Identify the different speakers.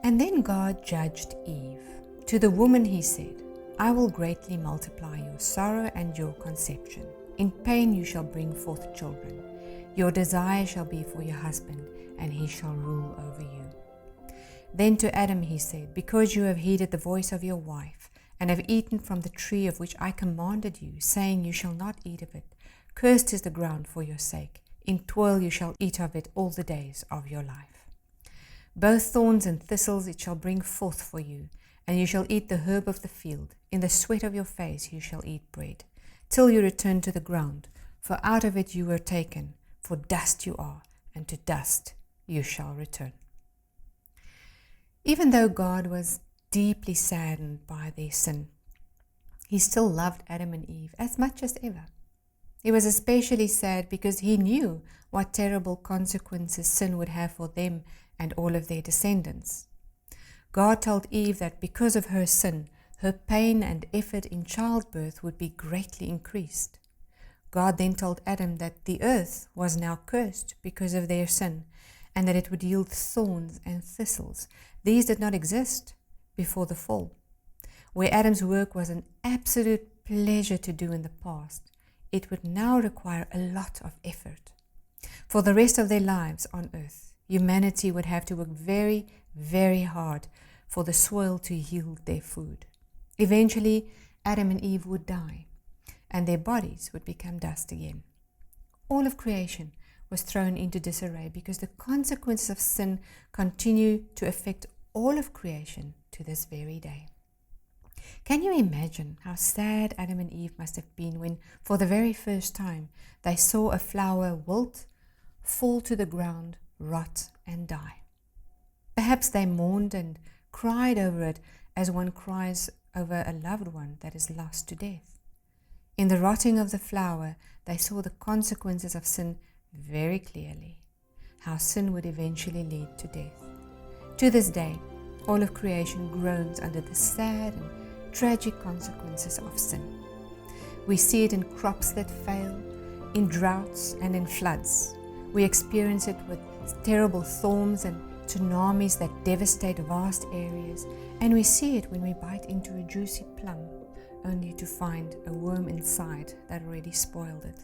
Speaker 1: And then God judged Eve. To the woman he said, I will greatly multiply your sorrow and your conception. In pain you shall bring forth children. Your desire shall be for your husband, and he shall rule over you. Then to Adam he said, because you have heeded the voice of your wife, and have eaten from the tree of which I commanded you, saying, you shall not eat of it. Cursed is the ground for your sake. In toil you shall eat of it all the days of your life. Both thorns and thistles it shall bring forth for you, and you shall eat the herb of the field. In the sweat of your face you shall eat bread, till you return to the ground, for out of it you were taken, for dust you are, and to dust you shall return. Even though God was deeply saddened by their sin, he still loved Adam and Eve as much as ever. He was especially sad because he knew what terrible consequences sin would have for them and all of their descendants. God told Eve that because of her sin, her pain and effort in childbirth would be greatly increased. God then told Adam that the earth was now cursed because of their sin, and that it would yield thorns and thistles. These did not exist before the fall. Where Adam's work was an absolute pleasure to do in the past, it would now require a lot of effort. For the rest of their lives on earth, humanity would have to work very, very hard for the soil to yield their food. Eventually, Adam and Eve would die, and their bodies would become dust again. All of creation was thrown into disarray because the consequences of sin continue to affect all of creation to this very day. Can you imagine how sad Adam and Eve must have been when, for the very first time, they saw a flower wilt, fall to the ground, rot, and die? Perhaps they mourned and cried over it as one cries over a loved one that is lost to death. In the rotting of the flower, they saw the consequences of sin very clearly, how sin would eventually lead to death. To this day, all of creation groans under the sad and tragic consequences of sin. We see it in crops that fail, in droughts and in floods. We experience it with terrible storms and tsunamis that devastate vast areas, and we see it when we bite into a juicy plum, only to find a worm inside that already spoiled it.